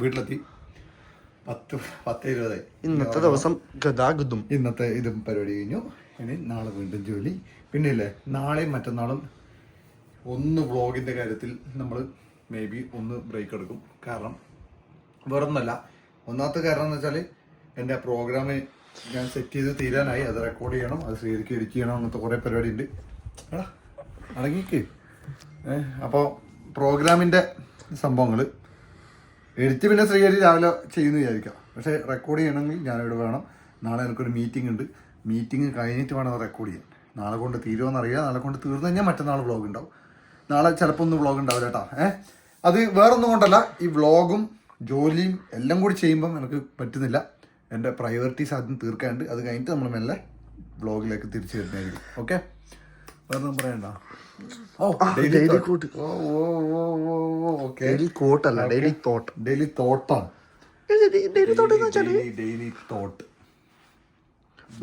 വീട്ടിലെത്തി. 10:20. ഇന്നത്തെ ദിവസം ഗതാഗതം. ഇന്നത്തെ ഇതും പരിപാടി കഴിഞ്ഞു. ഇനി നാളെ വീണ്ടും ജോലി. പിന്നെ ഇല്ലേ, നാളെയും മറ്റന്നാളും ഒന്ന് വ്ളോഗിൻ്റെ കാര്യത്തിൽ നമ്മൾ മേ ബി ഒന്ന് ബ്രേക്ക് എടുക്കും. കാരണം വേറൊന്നല്ല, ഒന്നാമത്തെ കാരണം എന്ന് വെച്ചാൽ എൻ്റെ പ്രോഗ്രാം ഞാൻ സെറ്റ് ചെയ്ത് തീരാനായി. അത് റെക്കോർഡ് ചെയ്യണം, അത് ശ്രീകരിക്ക് എഡിറ്റ് ചെയ്യണം, അങ്ങനത്തെ കുറേ പരിപാടി ഉണ്ട്. എടാ അടങ്ങിക്ക്. അപ്പോൾ പ്രോഗ്രാമിൻ്റെ സംഭവങ്ങൾ എഡിറ്റ് പിന്നെ ശ്രീഹരി രാവിലെ ചെയ്യുമെന്ന് വിചാരിക്കാം. പക്ഷേ റെക്കോർഡ് ചെയ്യണമെങ്കിൽ ഞാനിവിടെ വേണം. നാളെ എനിക്കൊരു മീറ്റിംഗ് ഉണ്ട്. മീറ്റിംഗ് കഴിഞ്ഞിട്ട് വേണം അത് റെക്കോർഡ് ചെയ്യാൻ. നാളെ കൊണ്ട് തീരുമെന്നറിയാം. നാളെ കൊണ്ട് തീർന്നു കഴിഞ്ഞാൽ മറ്റന്നാൾ വ്ളോഗ് ഉണ്ടാവും. നാളെ ചിലപ്പോൾ ഒന്നും വ്ളോഗ് ഉണ്ടാവില്ല കേട്ടോ. അത് വേറൊന്നും കൊണ്ടല്ല, ഈ വ്ളോഗും ജോലിയും എല്ലാം കൂടി ചെയ്യുമ്പം എനിക്ക് പറ്റുന്നില്ല. എൻ്റെ പ്രയോറിറ്റീസ് ആദ്യം തീർക്കാണ്ട് അത് കഴിഞ്ഞിട്ട് നമ്മൾ മെല്ലെ വ്ളോഗിലേക്ക് തിരിച്ചു വരുന്നതായിരിക്കും. ഓക്കെ, വേറെ ഒന്നും പറയണ്ട. Daily quote. ഓക്കെ, ഡെയിലി കോട്ടല്ല, ഡെയിലി തോട്ട്. ഡെയിലി തോട്ടാണ്. Daily thought.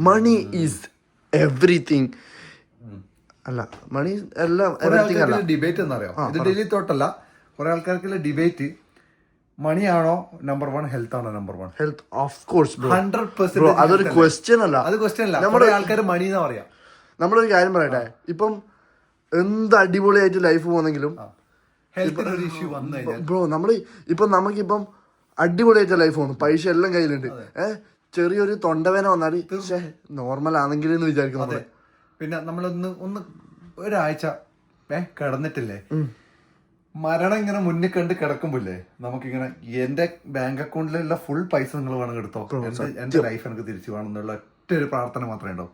Money is everything. അല്ല, മണി എല്ലാം എവറിത്തിങ് അല്ല. ഡിബേറ്റ് എന്നറിയാം, ഇത് ഡെയിലി തോട്ടല്ല. കുറെ ആൾക്കാർക്കുള്ള ഡിബേറ്റ് മണിയാണോ നമ്പർ 1, ഹെൽത്ത് ആണോ നമ്പർ 1? Health of course 100%. അതൊരു ക്വസ്റ്റ്യൻ അല്ല. അത് ക്വസ്റ്റ്യൻ അല്ല. നമ്മുടെ ആൾക്കാർ മണി എന്നാ പറയാ. നമ്മളൊരു കാര്യം പറയട്ടെ, ഇപ്പം എന്ത് അടിപൊളിയായിട്ട് ലൈഫ് പോകുന്നെങ്കിലും ഹെൽത്തിന് ഒരു ഇഷ്യൂ വന്നു കഴിഞ്ഞാൽ ബ്രോ നമുക്കിപ്പം അടിപൊളിയായിട്ട് ലൈഫ് പോകുന്നു, പൈസ എല്ലാം കയ്യിലുണ്ട്, ചെറിയൊരു തൊണ്ടവേന വന്നാൽ നോർമൽ ആണെങ്കിൽ എന്ന് വിചാരിക്കും നമ്മള്. പിന്നെ നമ്മളൊന്ന് ഒരാഴ്ച കിടന്നിട്ടില്ലേ, മരണം ഇങ്ങനെ മുന്നിൽ കണ്ട് കിടക്കുമ്പോല്ലേ നമുക്കിങ്ങനെ എന്റെ ബാങ്ക് അക്കൗണ്ടിലുള്ള ഫുൾ പൈസ നിങ്ങൾ വേണമെങ്കിൽ എടുത്തോ, എന്റെ ലൈഫ് എനിക്ക് തിരിച്ചു വേണം എന്നുള്ള ഒറ്റ ഒരു പ്രാർത്ഥന മാത്രമേ ഉണ്ടാവും.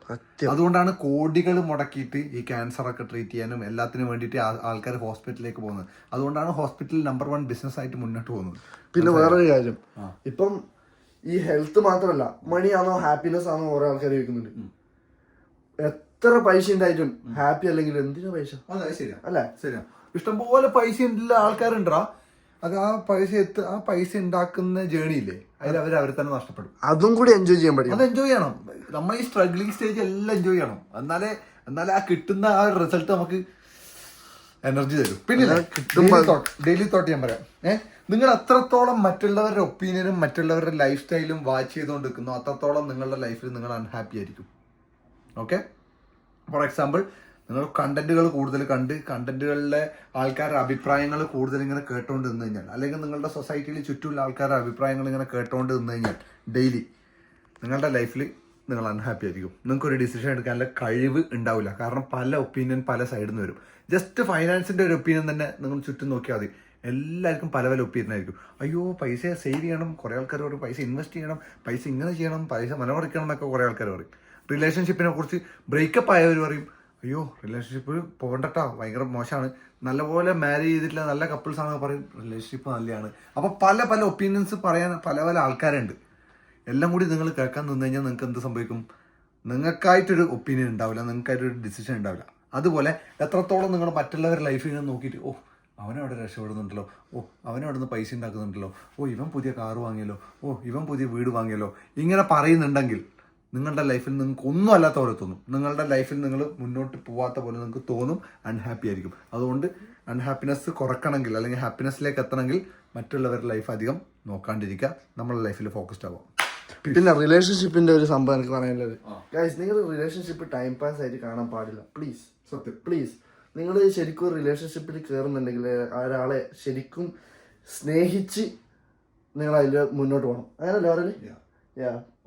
അതുകൊണ്ടാണ് കോടികൾ മുടക്കിയിട്ട് ഈ ക്യാൻസർ ഒക്കെ ട്രീറ്റ് ചെയ്യാനും എല്ലാത്തിനും വേണ്ടിയിട്ട് ആൾക്കാർ ഹോസ്പിറ്റലിലേക്ക് പോകുന്നത്. അതുകൊണ്ടാണ് ഹോസ്പിറ്റൽ നമ്പർ 1 ബിസിനസ് ആയിട്ട് മുന്നോട്ട് പോകുന്നത്. പിന്നെ വേറൊരു കാര്യം, ഇപ്പം ഈ ഹെൽത്ത് മാത്രമല്ല, മണിയാണോ ഹാപ്പിനെസ് ആണോ ഓരോ ആൾക്കാർ ചോദിക്കുന്നുണ്ട്. എത്ര പൈസ ഉണ്ടായിട്ടും ഹാപ്പി അല്ലെങ്കിൽ എന്തിനാ പൈസ? അതെ, ശരിയാ അല്ലേ? ശരിയാ. ഇഷ്ടംപോലെ പൈസ ഉള്ള ആൾക്കാരുണ്ടാ, അത് ആ പൈസ ഉണ്ടാക്കുന്ന ജേണിയില്ലേ, അതിൽ അവരെ തന്നെ നഷ്ടപ്പെടും. അതും കൂടി എൻജോയ് ചെയ്യാൻ പറ്റും. അത് എൻജോയ് ചെയ്യണം. നമ്മൾ ഈ സ്ട്രഗ്ലിംഗ് സ്റ്റേജ് എല്ലാം എൻജോയ് ചെയ്യണം. എന്നാലേ ആ കിട്ടുന്ന ആ റിസൾട്ട് നമുക്ക് എനർജി തരും. പിന്നെ ഡെയിലി തോട്ട് ഞാൻ പറയാം, നിങ്ങൾ എത്രത്തോളം മറ്റുള്ളവരുടെ ഒപ്പീനിയനും മറ്റുള്ളവരുടെ ലൈഫ് സ്റ്റൈലും വാച്ച് ചെയ്തുകൊണ്ട് നിൽക്കുന്നു, അത്രത്തോളം നിങ്ങളുടെ ലൈഫിൽ നിങ്ങൾ അൺഹാപ്പി ആയിരിക്കും. ഓക്കെ, ഫോർ എക്സാമ്പിൾ, നിങ്ങൾ കണ്ടന്റുകൾ കൂടുതൽ കണ്ട് കണ്ടന്റുകളിലെ ആൾക്കാരുടെ അഭിപ്രായങ്ങൾ കൂടുതൽ ഇങ്ങനെ കേട്ടോണ്ട് നിന്ന് കഴിഞ്ഞാൽ, അല്ലെങ്കിൽ നിങ്ങളുടെ സൊസൈറ്റിയിൽ ചുറ്റുമുള്ള ആൾക്കാരുടെ അഭിപ്രായങ്ങൾ ഇങ്ങനെ കേട്ടോണ്ട് നിന്ന് കഴിഞ്ഞാൽ ഡെയിലി നിങ്ങളുടെ ലൈഫിൽ നിങ്ങൾ അൺഹാപ്പി ആയിരിക്കും. നിങ്ങൾക്കൊരു ഡിസിഷൻ എടുക്കാനുള്ള കഴിവ് ഉണ്ടാവില്ല. കാരണം പല ഒപ്പീനിയൻ പല സൈഡിൽ നിന്ന് വരും. ജസ്റ്റ് ഫൈനാൻസിന്റെ ഒരു ഒപ്പീനിയൻ തന്നെ നിങ്ങൾ ചുറ്റും നോക്കിയാൽ മതി, എല്ലാവർക്കും പല പല ഒപ്പീനിയൻ ആയിരിക്കും. അയ്യോ, പൈസ സേവ് ചെയ്യണം, കുറേ ആൾക്കാർ പറയും പൈസ ഇൻവെസ്റ്റ് ചെയ്യണം, പൈസ ഇങ്ങനെ ചെയ്യണം, പൈസ മനമറിക്കണം എന്നൊക്കെ കുറേ ആൾക്കാർ പറയും. റിലേഷൻഷിപ്പിനെ കുറിച്ച് ബ്രേക്കപ്പ് ആയവർ പറയും, അയ്യോ റിലേഷൻഷിപ്പ് പോകണ്ടട്ടാ, ഭയങ്കര മോശമാണ്, നല്ലപോലെ മാരേജ് ചെയ്തിട്ടില്ല നല്ല കപ്പിൾസ് ആണെന്ന് പറയും, റിലേഷൻഷിപ്പ് നല്ലതാണ്. അപ്പോൾ പല പല ഒപ്പീനിയൻസ് പറയാൻ പല പല ആൾക്കാരുണ്ട്. എല്ലാം കൂടി നിങ്ങൾ കേൾക്കാൻ നിന്ന് കഴിഞ്ഞാൽ നിങ്ങൾക്ക് എന്ത് സംഭവിക്കും? നിങ്ങൾക്കായിട്ടൊരു ഒപ്പീനിയൻ ഉണ്ടാവില്ല, നിങ്ങൾക്കായിട്ടൊരു ഡിസിഷൻ ഉണ്ടാവില്ല. അതുപോലെ എത്രത്തോളം നിങ്ങൾ മറ്റുള്ളവരുടെ ലൈഫിൽ നിന്ന് നോക്കിയിട്ട്, ഓ അവനവിടെ രക്ഷപ്പെടുന്നുണ്ടല്ലോ, ഓ അവനവിടെ നിന്ന് പൈസ ഉണ്ടാക്കുന്നുണ്ടല്ലോ, ഓ ഇവൻ പുതിയ കാറ് വാങ്ങിയല്ലോ, ഓ ഇവൻ പുതിയ വീട് വാങ്ങിയല്ലോ, ഇങ്ങനെ പറയുന്നുണ്ടെങ്കിൽ നിങ്ങളുടെ ലൈഫിൽ നിങ്ങൾക്ക് ഒന്നും അല്ലാത്ത പോലെ തോന്നും. നിങ്ങളുടെ ലൈഫിൽ നിങ്ങൾ മുന്നോട്ട് പോവാത്ത പോലെ നിങ്ങൾക്ക് തോന്നും, അൺഹാപ്പി ആയിരിക്കും. അതുകൊണ്ട് അൺഹാപ്പിനെസ് കുറയ്ക്കണമെങ്കിൽ അല്ലെങ്കിൽ ഹാപ്പിനെസ്സിലേക്ക് എത്തണമെങ്കിൽ മറ്റുള്ളവരുടെ ലൈഫ് അധികം നോക്കാണ്ടിരിക്കുക, നമ്മുടെ ലൈഫിൽ ഫോക്കസ്ഡ് ആവാം. പിന്നെ റിലേഷൻഷിപ്പിന്റെ ഒരു സംഭവം എനിക്ക് പറയാനുള്ളത്, ഗൈസ്, നിങ്ങൾ റിലേഷൻഷിപ്പ് ടൈം പാസ് ആയിട്ട് കാണാൻ പാടില്ല. പ്ലീസ്, സത്യം, പ്ലീസ്. നിങ്ങൾ ശരിക്കും ഒരു റിലേഷൻഷിപ്പിൽ കയറുന്നുണ്ടെങ്കിൽ ഒരാളെ ശരിക്കും സ്നേഹിച്ച് നിങ്ങൾ അതിൽ മുന്നോട്ട് പോകണം. അങ്ങനല്ലേ പറയല്?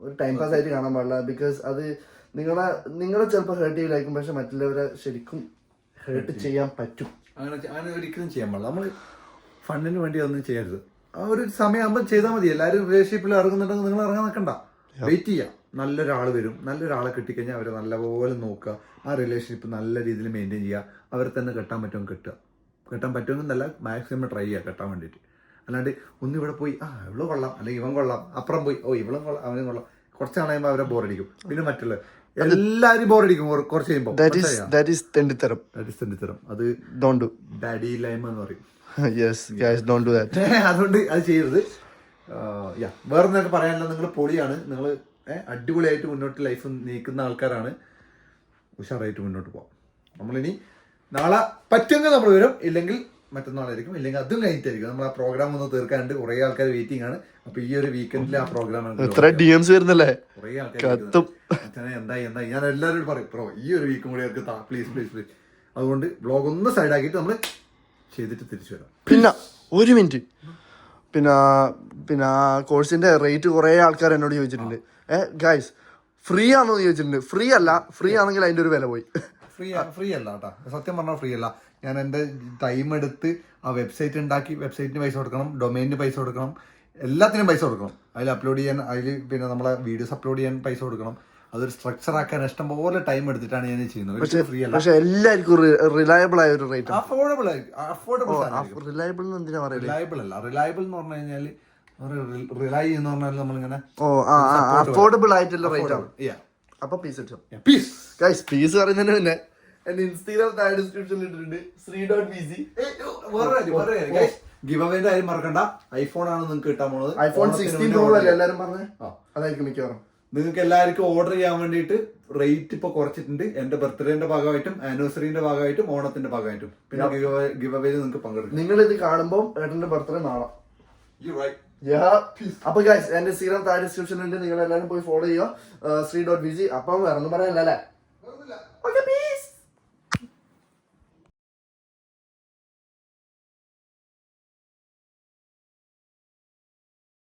ഒരു ടൈം പാസ് ആയിട്ട് കാണാൻ പാടില്ല. ബിക്കോസ് അത് നിങ്ങളെ ചിലപ്പോൾ ഹേർട്ട് ചെയ്യില്ലായിരിക്കും, പക്ഷെ മറ്റുള്ളവരെ ശരിക്കും ഹേർട്ട് ചെയ്യാൻ പറ്റും. അങ്ങനെ ഒരിക്കലും ചെയ്യാൻ പാടില്ല. നമ്മൾ ഫണ്ടിന് വേണ്ടി ഒന്നും ചെയ്യരുത്. ആ ഒരു സമയമാകുമ്പോൾ ചെയ്താൽ മതി. എല്ലാവരും റിലേഷൻഷിപ്പിൽ ഇറങ്ങുന്നുണ്ടെങ്കിൽ നിങ്ങൾ ഇറങ്ങാൻ നിൽക്കണ്ട, വെയിറ്റ് ചെയ്യാം. നല്ലൊരാൾ വരും, നല്ലൊരാളെ കിട്ടിക്കഴിഞ്ഞാൽ അവരെ നല്ലപോലെ നോക്കുക, ആ റിലേഷൻഷിപ്പ് നല്ല രീതിയിൽ മെയിൻറ്റെയിൻ ചെയ്യുക. അവരെ തന്നെ കെട്ടാൻ പറ്റുമെങ്കിൽ കെട്ടാൻ പറ്റുമെന്നല്ല, മാക്സിമം ട്രൈ ചെയ്യുക കെട്ടാൻ വേണ്ടിയിട്ട്. അല്ലാണ്ട് ഒന്നിവിടെ പോയി ഇവള് കൊള്ളാം അല്ലെങ്കിൽ ഇവൻ കൊള്ളാം, അപ്പുറം പോയി ഇവളും കൊള്ളാം അവനും കൊള്ളാം, കുറച്ച് നാളാകുമ്പോൾ അവരെ ബോറടിക്കും. പിന്നെ മറ്റുള്ള എല്ലാവരും ബോറടിക്കും കുറച്ച് കഴിയുമ്പോൾ. അത് ഡാഡി ലൈം എന്ന് പറയും. അതുകൊണ്ട് അത് ചെയ്യരുത്. വേറെ എന്തൊക്കെ പറയാനുള്ള, നിങ്ങൾ പൊളിയാണ്, നിങ്ങൾ അടിപൊളിയായിട്ട് മുന്നോട്ട് ലൈഫ് നീക്കുന്ന ആൾക്കാരാണ്. ഉഷാറായിട്ട് മുന്നോട്ട് പോകാം. നമ്മളിനി നാളെ പറ്റുമെങ്കിൽ നമ്മൾ വരും, ഇല്ലെങ്കിൽ മറ്റന്നാളായിരിക്കും, ഇല്ലെങ്കിൽ അതും കഴിഞ്ഞിട്ടായിരിക്കും. നമ്മൾ ആ പ്രോഗ്രാം ഒന്ന് തീർക്കാനുണ്ട്. കുറേ ആൾക്കാർ വെയിറ്റിംഗ് ആണ്. അപ്പൊ ഈ ഒരു വീക്കെൻഡിൽ ആ പ്രോഗ്രാം കുറേ ആൾക്കാർ എന്തായി ഞാൻ എല്ലാവരോടും പറയും, പ്രോ ഈ ഒരു വീക്കും കൂടി അവർക്ക് പ്ലീസ്. അതുകൊണ്ട് വ്ളോഗ് ഒന്ന് സൈഡാക്കിയിട്ട് നമ്മൾ ചെയ്തിട്ട് തിരിച്ചു വരാം. പിന്നെ ഒരു മിനിറ്റ്, പിന്നെ കോഴ്സിന്റെ റേറ്റ് കുറേ ആൾക്കാർ എന്നോട് ചോദിച്ചിട്ടുണ്ട്. ഗൈസ്, ഫ്രീ ആണോ എന്ന് ചോദിച്ചിട്ടുണ്ട്. ഫ്രീ അല്ല. ഫ്രീ ആണെങ്കിൽ അതിന്റെ ഒരു വില പോയി. ഫ്രീ അല്ല കേട്ടോ, സത്യം പറഞ്ഞാൽ ഫ്രീ അല്ല. ഞാൻ എൻ്റെ ടൈം എടുത്ത് ആ വെബ്സൈറ്റ് ഉണ്ടാക്കി, വെബ്സൈറ്റിന് പൈസ കൊടുക്കണം, ഡൊമൈനിന് പൈസ കൊടുക്കണം, എല്ലാത്തിനും പൈസ കൊടുക്കണം. അതിൽ അപ്ലോഡ് ചെയ്യാൻ, അതിൽ പിന്നെ നമ്മളെ വീഡിയോസ് അപ്ലോഡ് ചെയ്യാൻ പൈസ കൊടുക്കണം. അതൊരു സ്ട്രക്ചർ ആക്കാൻ ഇഷ്ടംപോലെ ടൈം എടുത്തിട്ടാണ് ഞാൻ ചെയ്യുന്നത്. ഫ്രീ അല്ല. പക്ഷെ എല്ലാവർക്കും റിലയബിൾ ആയ ഒരു റേറ്റ്, അഫോർഡബിൾ റിലയബിൾ എന്തിനാ പറയുക? റിലയബിൾ അല്ല, റിലയബിൾ എന്ന് പറഞ്ഞു കഴിഞ്ഞാൽ റിലൈ എന്ന് പറഞ്ഞാൽ നമ്മളിങ്ങനെ അഫോർഡബിൾ ആയിട്ടുള്ള റേറ്റ് ആണ്. അപ്പൊ പീസ് പറയുന്നതിന് പിന്നെ എന്റെ ഇൻസ്റ്റാഗ്രാം താഴെ ഡിസ്ക്രിപ്ഷനിൽ ഇട്ടിട്ടുണ്ട്, 3.vc. ഗിവ് അവേന്റെ കാര്യം മറക്കണ്ട. ഐഫോൺ ആണ് നിങ്ങൾക്ക് കിട്ടാൻ പോണത്. ഐഫോൺ 16 Pro അല്ലേ എല്ലാരും പറഞ്ഞേ? അതായിരിക്കും മിക്കവാറും. നിങ്ങൾക്ക് എല്ലാവർക്കും ഓർഡർ ചെയ്യാൻ വേണ്ടിയിട്ട് റേറ്റ് ഇപ്പൊ കുറച്ചിട്ടുണ്ട്. എന്റെ ബർത്ത്ഡേന്റെ ഭാഗമായിട്ടും ആനിവേഴ്സറിന്റെ ഭാഗമായിട്ടും ഓണത്തിന്റെ ഭാഗമായിട്ടും. പിന്നെ ഗിവ് അവേയിൽ നിങ്ങൾക്ക് പങ്കെടുക്കാം. നിങ്ങൾ ഇത് കാണുമ്പോൾ ഏട്ടന്റെ ബർത്ത്ഡേ നാളെ. Peace. അപ്പൊ ഗൈസ് എന്റെ ഇൻസ്റ്റാഗ്രാം താഴെ ഡിസ്ക്രിപ്ഷനിലുണ്ട്, നിങ്ങൾ എല്ലാവരും പോയി ഫോളോ ചെയ്യുക. ശ്രീ.vg. അപ്പം വേറെ ഒന്നും പറയാനല്ലേ?